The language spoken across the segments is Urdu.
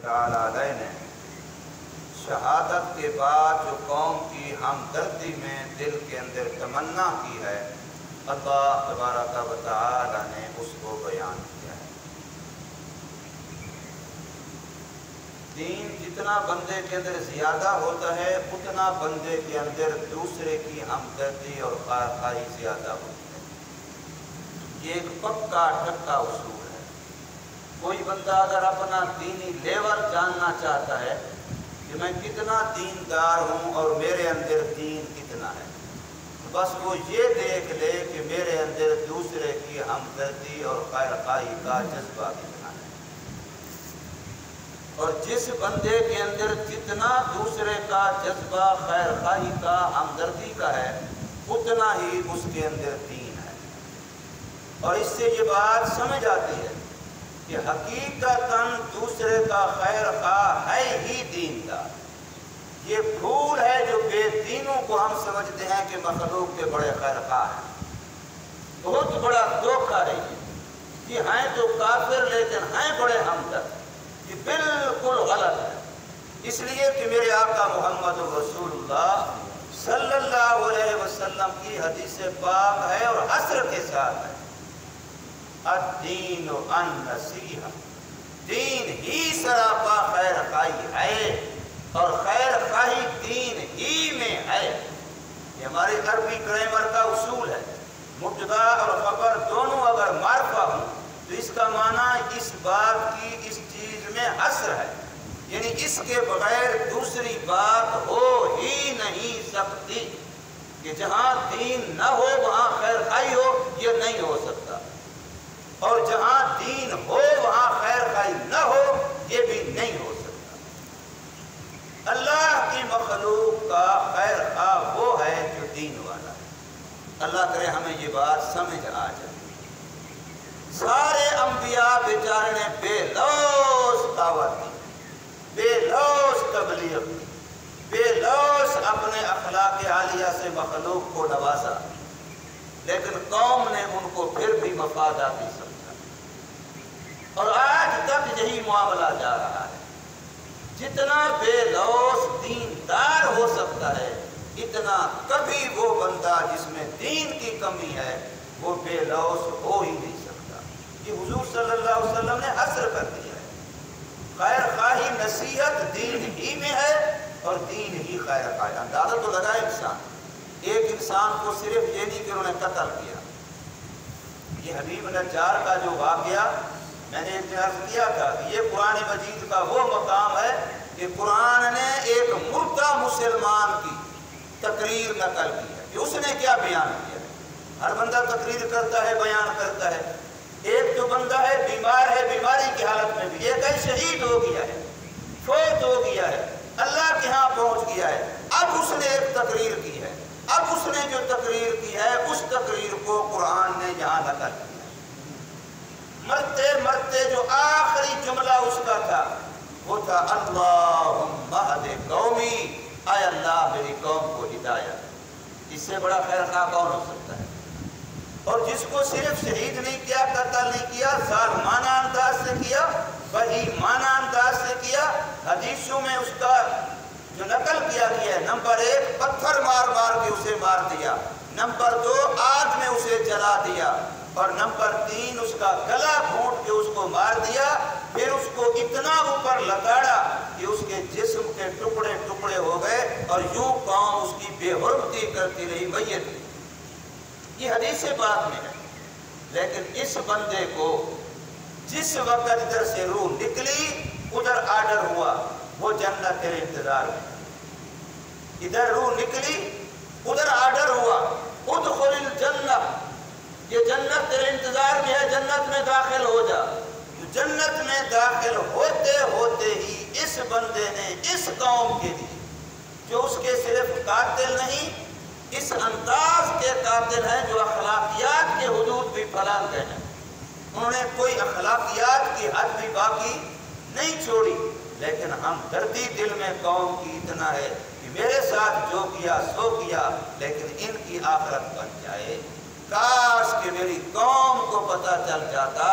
تعالی نے شہادت کے بعد جو قوم کی ہمدردی میں دل کے اندر تمنا کی ہے، اللہ تبارک و تعالی نے اس کو بیان کیا ہے۔ دین جتنا بندے کے اندر زیادہ ہوتا ہے اتنا بندے کے اندر دوسرے کی ہمدردی اور خواہی زیادہ ہوتی ہے۔ یہ ایک پکا ٹھکا اصول ہے۔ کوئی بندہ اگر اپنا دینی لیول جاننا چاہتا ہے کہ میں کتنا دیندار ہوں اور میرے اندر دین کتنا ہے، بس وہ یہ دیکھ لے کہ میرے اندر دوسرے کی ہمدردی اور خیر خواہی کا جذبہ کتنا ہے۔ اور جس بندے کے اندر جتنا دوسرے کا جذبہ خیر خواہی کا ہمدردی کا ہے اتنا ہی اس کے اندر دین ہے۔ اور اس سے یہ بات سمجھ آتی ہے کہ حقیقتاً دوسرے کا خیر خواہ ہے ہی دیندار۔ یہ بھول ہے جو بے دینوں کو ہم سمجھتے ہیں کہ مخلوق کے بڑے خیر خواہ ہیں۔ بہت بڑا دھوکہ ہے یہ ہیں تو کافر لیکن ہیں بڑے ہمدرد۔ یہ بالکل غلط ہے، اس لیے کہ میرے آقا محمد رسول اللہ صلی اللہ علیہ وسلم کی حدیث پاک ہے اور حسر کے ساتھ ہے، الدین النصیحہ، دین ہی سراپا خیر خواہی ہے اور خیر خواہی دین ہی میں ہے۔ یہ ہماری عربی گرامر کا اصول ہے، مبتدا اور خبر دونوں اگر معرفہ ہوں تو اس کا معنی اس بات کی اس چیز میں حصر ہے، یعنی اس کے بغیر دوسری بات ہو ہی نہیں سکتی، کہ جہاں دین نہ ہو وہاں خیر خواہی ہو، یہ نہیں ہو سکتا، اور جہاں دین ہو وہاں خیر خواہی نہ ہو یہ بھی نہیں ہو سکتا۔ اللہ کی مخلوق کا خیر خواہ وہ ہے جو دین والا ہے۔ اللہ کرے ہمیں یہ بات سمجھ آ جائے۔ سارے انبیاء بیچارے نے بے لوث دعوت دی، بے لوث تبلیغ دی، بے لوث اپنے اخلاق عالیہ سے مخلوق کو نوازا، لیکن قوم نے ان کو پھر بھی مفاداتی سمجھا، اور آج تک یہی معاملہ جا رہا ہے۔ جتنا بے لوث دیندار ہو سکتا ہے اتنا کبھی وہ بندہ جس میں دین کی کمی ہے وہ بے لوث ہو ہی نہیں سکتا۔ یہ حضور صلی اللہ علیہ وسلم نے حصر کر دیا ہے، خیر خواہی نصیحت دین ہی میں ہے اور دین ہی خیر خواہی۔ اندازہ تو لگائے ایک انسان کو صرف یہ نہیں کہ انہوں نے قتل کیا۔ یہ حبیب نجار کا جو واقعہ میں نے اعتراض کیا تھا کہ یہ قرآن مجید کا وہ مقام ہے کہ قرآن نے ایک مردہ مسلمان کی تقریر نقل کی ہے کہ اس نے کیا بیان کیا ہے۔ ہر بندہ تقریر کرتا ہے، بیان کرتا ہے۔ ایک جو بندہ ہے بیمار ہے، بیماری کی حالت میں بھی، ایک شہید ہو گیا ہے، فوت ہو گیا ہے، اللہ کے ہاں پہنچ گیا ہے، اب اس نے ایک تقریر کی ہے، اب اس نے جو تقریر کی ہے اس تقریر کو قرآن نے یہاں نقل کیا۔ مرتے مرتے جو آخری جملہ اس کا تھا وہ تھا اللہم اہد قومی، اے اللہ میری قوم کو ہدایت۔ اس سے بڑا خیر خواہ کون ہو سکتا ہے؟ اور جس کو صرف شہید نہیں کیا، قتل نہیں کیا، ظالمانہ انداز سے کیا، بہیمانہ انداز سے کیا۔ حدیثوں میں اس کا جو نقل کیا گیا ہے، نمبر 1 پتھر مار مار کے اسے مار دیا، نمبر 2 آگ میں اسے جلا دیا، اور نمبر 3 اس کا گلا گھونٹ کے اس کو مار دیا، پھر اس کو اتنا اوپر لگاڑا کہ اس کے جسم کے ٹکڑے ٹکڑے ہو گئے اور یوں قوم اس کی بے حرمتی کرتی رہی، میت۔ یہ حدیث پاک میں ہے۔ لیکن اس بندے کو جس وقت ادھر سے روح نکلی ادھر آرڈر ہوا وہ جنت تیرے انتظار میں، ادھر روح نکلی ادھر آرڈر ہوا ادخل الجنہ، یہ جنت تیرے انتظار میں ہے، جنت میں داخل ہو جا۔ جنت میں داخل ہوتے ہوتے ہی اس بندے نے اس قوم کے لیے جو اس کے صرف قاتل نہیں، اس انداز کے قاتل ہیں جو اخلاقیات کے حدود بھی پھیلاتے ہیں، انہوں نے کوئی اخلاقیات کی حد بھی باقی نہیں چھوڑی، لیکن ہمدردی دل میں قوم کی اتنا ہے کہ میرے ساتھ جو کیا سو کیا، لیکن ان کی آخرت بن جائے۔ کاش کہ میری قوم کو پتہ چل جاتا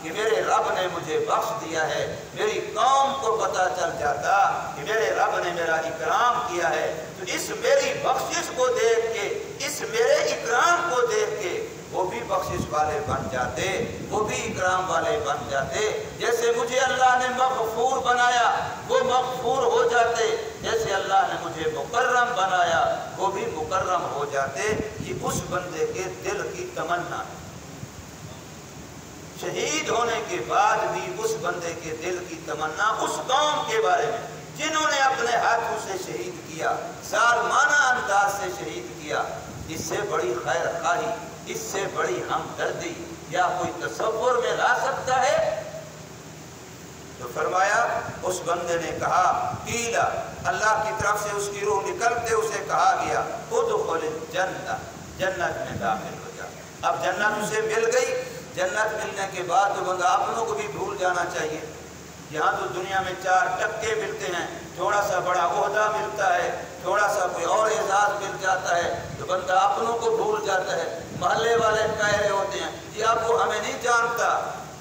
کہ میرے رب نے مجھے بخش دیا ہے، میری قوم کو پتہ جاتا کہ میرے رب نے میرا اکرام کیا ہے، تو اس میری بخشش کو دیکھ کے، اس میرے اکرام کو دیکھ کے وہ بھی بخشش والے بن جاتے، وہ بھی اکرام والے بن جاتے۔ جیسے مجھے اللہ نے مغفور بنایا وہ مغفور ہو جاتے، جیسے اللہ نے مجھے مکرم بنایا وہ بھی مکرم ہو جاتے۔ یہ اس بندے کے دل کی تمنا ہے۔ شہید ہونے کے بعد بھی اس بندے کے دل کی تمنا اس قوم کے بارے میں جنہوں نے اپنے ہاتھوں سے شہید کیا، ظالمانہ انداز سے شہید کیا، اس سے بڑی خیر خواہی، اس سے بڑی ہمدردی یا کوئی تصور میں لا سکتا ہے؟ تو فرمایا اس بندے نے کہا، قیلا، اللہ کی طرف سے اس کی روح نکلتے اسے کہا گیا، ادخل الجنہ، جنت میں داخل ہو جا۔ اب جنت اسے مل گئی۔ جنت ملنے کے بعد تو بندہ اپنوں کو بھی بھول جانا چاہیے۔ یہاں تو دنیا میں 4 ٹکے ملتے ہیں، تھوڑا سا بڑا عہدہ ملتا ہے، تھوڑا سا کوئی اور اعزاز مل جاتا ہے تو بندہ اپنوں کو بھول جاتا ہے۔ محلے والے کہہ رہے ہوتے ہیں کہ اب وہ ہمیں نہیں جانتا،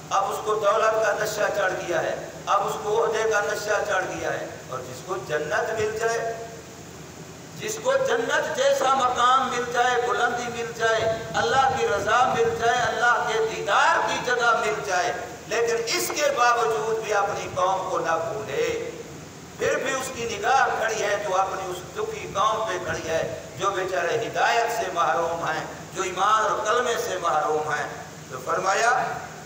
اب اس کو دولت کا نشہ چڑھ گیا ہے، اب اس کو عہدے کا نشہ چڑھ گیا ہے۔ اور جس کو جنت مل جائے، جس کو جنت جیسا مقام مل جائے، بلندی مل جائے، اللہ کی رضا مل جائے، اللہ کے دیدار کی جگہ مل جائے، لیکن اس کے باوجود بھی اپنی قوم کو نہ بھولے، پھر بھی اس کی نگاہ کھڑی ہے تو اپنی اس دکھی قوم پہ کھڑی ہے جو بیچارے ہدایت سے محروم ہیں، جو ایمان اور کلمے سے محروم ہیں۔ تو فرمایا،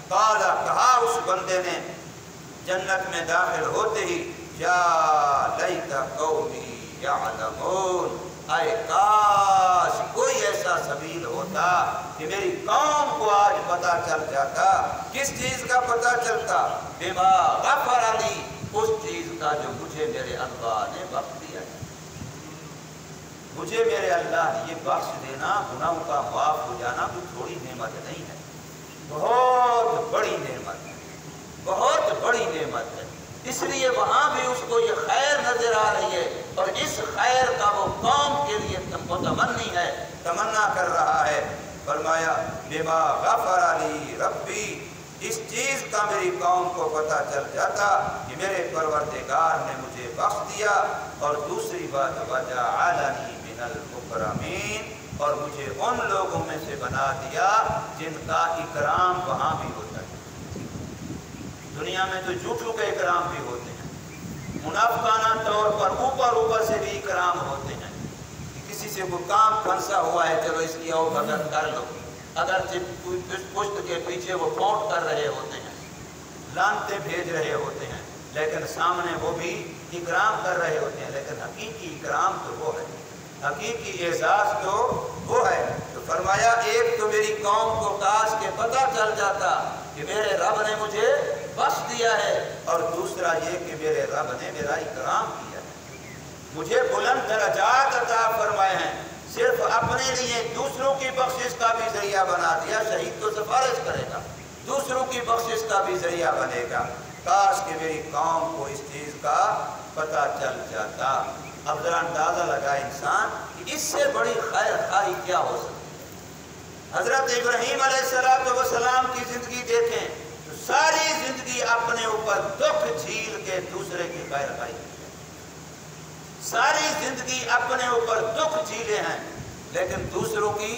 قالا، کہا اس بندے نے جنت میں داخل ہوتے ہی، یا لیت قومی یعلمون، اے کاش کوئی ایسا سبیل ہوتا کہ میری قوم کو آج پتہ چل جاتا۔ کس چیز کا پتہ چلتا؟ بما غفر لی، اس چیز کا جو مجھے میرے اللہ نے بخش دیا ہے۔ مجھے میرے اللہ نے یہ بخش دینا، گناہوں کا معاف ہو جانا کوئی تھوڑی نعمت نہیں ہے، بہت بڑی نعمت ہے، بہت بڑی نعمت ہے۔ اس لیے وہاں بھی اس کو یہ خیر نظر آ رہی ہے اور اس خیر کا وہ قوم کے لیے متمنی ہے، تمنا کر رہا ہے۔ فرمایا، بما غفر لی ربی، اس چیز کا میری قوم کو پتہ چل جاتا کہ میرے پروردگار نے مجھے بخش دیا، اور دوسری بات، وجعلنی من المکرمین، اور مجھے ان لوگوں میں سے بنا دیا جن کا اکرام وہاں بھی ہوتا ہے۔ دنیا میں تو جھوٹوں کے اکرام بھی ہوتے ہیں، منافقانہ طور پر اوپر سے بھی اکرام ہوتے ہیں کہ کسی سے کوئی کام پھنسا ہوا ہے، چلو اس کی اور مدد کر لو، اگرچہ پشت کے پیچھے وہ پونٹ کر رہے ہوتے ہیں، لانتیں بھیج رہے ہوتے ہیں، لیکن سامنے وہ بھی اکرام کر رہے ہوتے ہیں، لیکن حقیقی اکرام تو وہ ہے، حقیقی اعزاز تو وہ ہے۔ تو فرمایا، ایک تو میری قوم کو کاش کے پتہ چل جاتا کہ میرے رب نے مجھے بخش دیا ہے، اور دوسرا یہ کہ میرے رب نے میرا اکرام کیا ہے، مجھے بلند درجات عطا فرمائے ہیں، صرف اپنے لیے دوسروں کی بخشش کا بھی ذریعہ بنا دیا۔ شہید تو سفارش کرے گا، دوسروں کی بخشش کا بھی ذریعہ بنے گا۔ کاش کہ میری قوم کو اس چیز کا پتہ چل جاتا۔ اب ذرا اندازہ لگائے انسان کہ اس سے بڑی خیر خواہی کیا ہو سکتی۔ حضرت ابراہیم علیہ السلام کی زندگی دیکھیں تو ساری زندگی اپنے اوپر دکھ جھیل کے دوسرے کی خیر خواہی کی ہے، ساری زندگی اپنے اوپر دکھ جھیلے ہیں لیکن دوسروں کی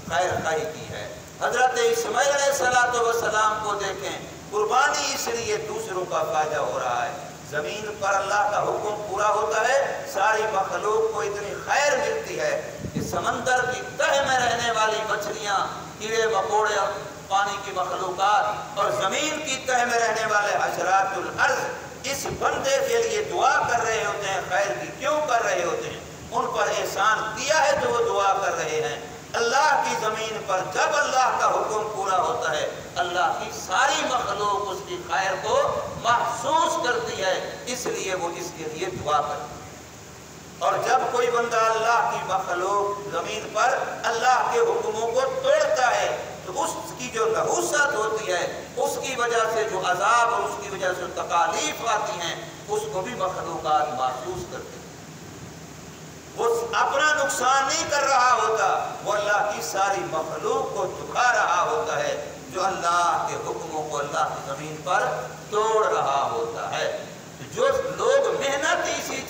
خیر خواہی کی ہے۔ حضرت اسماعیل علیہ السلام کو دیکھیں، قربانی اس لیے دوسروں کا فائدہ ہو رہا ہے، زمین پر اللہ کا حکم پورا ہوتا ہے، ساری مخلوق کو اتنی خیر ملتی ہے کہ سمندر کی تہ میں رہنے والی مچھلیاں، کیڑے مکوڑے، پانی کی مخلوقات اور زمین کی تہ میں رہنے والے حشرات الارض اس بندے کے لیے دعا کر رہے ہوتے ہیں۔ خیر کی کیوں کر رہے ہوتے ہیں؟ ان پر احسان کیا ہے تو وہ دعا کر رہے ہیں۔ اللہ کی زمین پر جب اللہ کا حکم پورا ہوتا ہے، اللہ کی ساری مخلوق اس کی خیر کو محسوس کرتی ہے، اس لیے وہ اس کے لیے دعا کرتی ہے۔ اور جب کوئی بندہ اللہ کی مخلوق زمین پر اللہ کے حکموں کو توڑتا ہے تو اس کی جو نحوست ہوتی ہے، اس کی وجہ سے جو عذاب اور اس کی وجہ سے تکالیف آتی ہیں، اس کو بھی مخلوقات محسوس کرتی ہیں۔ وہ اپنا نقصان نہیں کر رہا ہوتا، وہ اللہ کی ساری مخلوق کو دکھا رہا ہوتا ہے جو اللہ کے حکموں کو اللہ کی زمین پر توڑ رہا ہوتا ہے۔ جو لوگ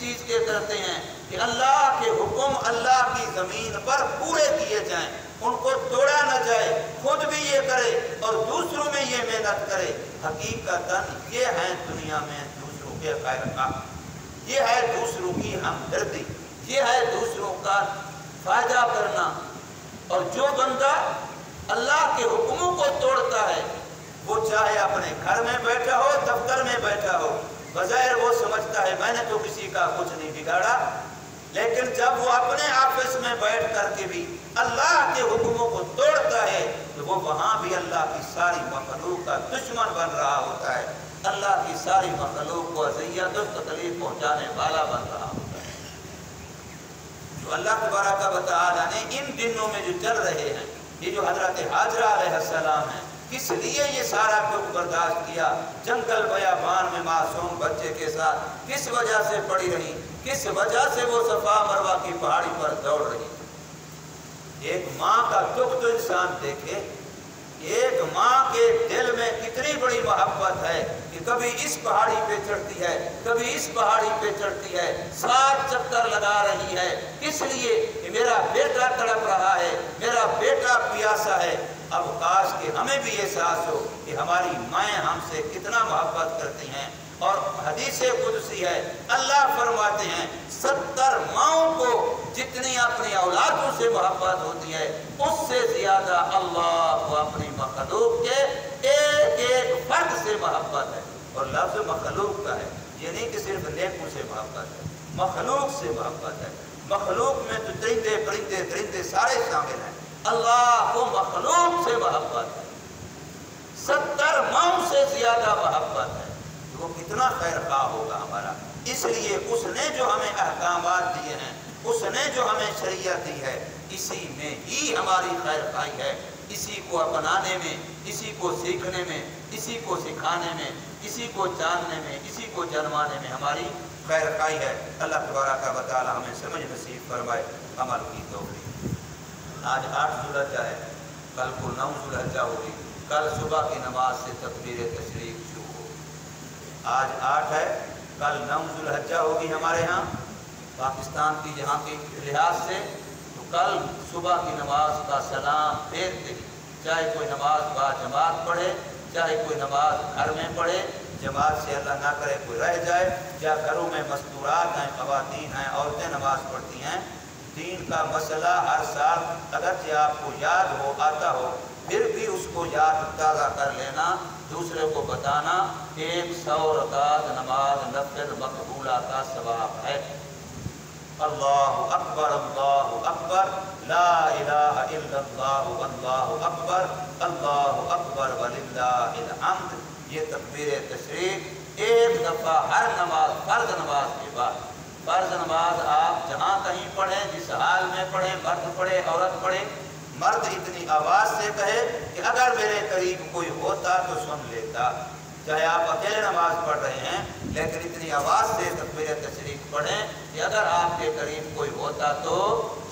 چیز کے کرتے ہیں کہ اللہ کے حکم اللہ کی زمین پر پورے کیے جائیں، ان کو توڑا نہ جائے، خود بھی یہ کرے اور دوسروں میں یہ محنت کرے۔ حقیقتاً یہ ہے دنیا میں دوسروں کے خیر خواہ، یہ ہے دوسروں کی ہمدردی، یہ ہے دوسروں کا فائدہ کرنا۔ اور جو بندہ اللہ کے حکموں کو توڑتا ہے، وہ چاہے اپنے گھر میں بیٹھا ہو، دفتر میں بیٹھا ہو، بظاہر وہ سمجھتا ہے میں نے تو کسی کا کچھ نہیں بگاڑا، لیکن جب وہ اپنے آفس میں بیٹھ کر کے بھی اللہ کے حکموں کو توڑتا ہے تو وہ وہاں بھی اللہ کی ساری مخلوق کا دشمن بن رہا ہوتا ہے، اللہ کی ساری مخلوق کو اذیت اور تکلیف پہنچانے والا بن رہا ہوتا ہے۔ جو اللہ تبارک و تعالیٰ نے ان دنوں میں جو چل رہے ہیں، یہ جو حضرت ہاجرہ علیہ السلام ہیں، کس لیے یہ سارا دکھ برداشت کیا، جنگل بیابان میں معصوم بچے کے ساتھ کس وجہ سے پڑی رہی، کس وجہ سے وہ صفا مروہ کی پہاڑی پر دوڑ رہی۔ ایک ماں کا دکھ تو انسان دیکھے، ایک ماں کے دل میں کتنی بڑی محبت ہے کہ کبھی اس پہاڑی پہ چڑھتی ہے، کبھی اس پہاڑی پہ چڑھتی ہے، 7 چکر لگا رہی ہے، کس لیے کہ میرا بیٹا تڑپ رہا ہے، میرا بیٹا پیاسا ہے۔ اب کاش کہ ہمیں بھی احساس ہو کہ ہماری مائیں ہم سے کتنا محبت کرتی ہیں۔ اور حدیث قدسی ہے، اللہ فرماتے ہیں 70 ماؤں کو جتنی اپنی اولادوں سے محبت ہوتی ہے، اس سے زیادہ اللہ کو اپنی مخلوق کے ایک ایک فرد سے محبت ہے۔ اور لفظ مخلوق کا ہے، یہ نہیں کہ صرف نیکوں سے محبت ہے، مخلوق سے محبت ہے۔ مخلوق میں تو درندے پرندے درندے سارے شامل ہیں، اللہ کو مخلوق سے محبت ہے، 70 ماؤں سے زیادہ محبت ہے۔ وہ کتنا خیر خواہ ہوگا ہمارا۔ اس لیے اس نے جو ہمیں احکامات دیے ہیں، اس نے جو ہمیں شریعت دی ہے، اسی میں ہی ہماری خیر خواہی ہے، اسی کو اپنانے میں، اسی کو سیکھنے میں، اسی کو سکھانے میں، اسی کو جاننے میں، اسی کو جنوانے میں ہماری خیر خواہی ہے۔ اللہ تبارک و تعالی ہمیں سمجھ نصیب فرمائے، عمل کی توفیق۔ آج 8 ذوالحجہ ہے، کل کو 9 ذوالحجہ ہوگی، کل صبح کی نماز سے تکبیر تشریق شروع ہوگی۔ آج 8 ہے، کل 9 ذوالحجہ ہوگی ہمارے ہاں پاکستان کی جہاں کی لحاظ سے، تو کل صبح کی نماز کا سلام پھیرتے ہی، چاہے کوئی نماز با جماعت پڑھے، چاہے کوئی نماز گھر میں پڑھے، جماعت سے اللہ نہ کرے کوئی رہ جائے، یا گھروں میں مستورات ہیں، خواتین ہیں، عورتیں نماز پڑھتی ہیں، دین کا مسئلہ ہر سال اگرچہ آپ کو یاد ہو آتا ہو، پھر بھی اس کو یاد تازہ کر لینا، دوسرے کو بتانا، 100 رکعت نماز نفل مقبولہ کا ثواب ہے۔ اللہ اکبر، اللہ اکبر، لا الہ الا اللہ، اللہ اکبر، اللہ اکبر وللہ الحمد۔ یہ تکبیر تشریق ایک دفعہ ہر نماز، فرض نماز کے بعد، فرض نماز آپ جہاں کہیں پڑھیں، جس حال میں پڑھیں، مرد پڑھے عورت پڑھے، مرد اتنی آواز سے کہے کہ اگر میرے قریب کوئی ہوتا تو سن لیتا، چاہے آپ اکیلے نماز پڑھ رہے ہیں لیکن اتنی آواز سے تکبیر تشریق پڑھیں کہ اگر آپ کے قریب کوئی ہوتا تو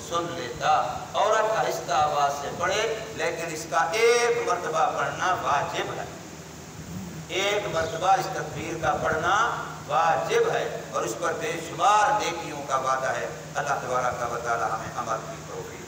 سن لیتا۔ عورت آہستہ آواز سے پڑھے لیکن اس کا ایک مرتبہ پڑھنا واجب ہے، ایک مرتبہ اس تکبیر کا پڑھنا واجب ہے، اور اس پر بے شمار نیکیوں کا وعدہ ہے۔ اللہ تبارک و تعالی ہمیں عمل کی توفیق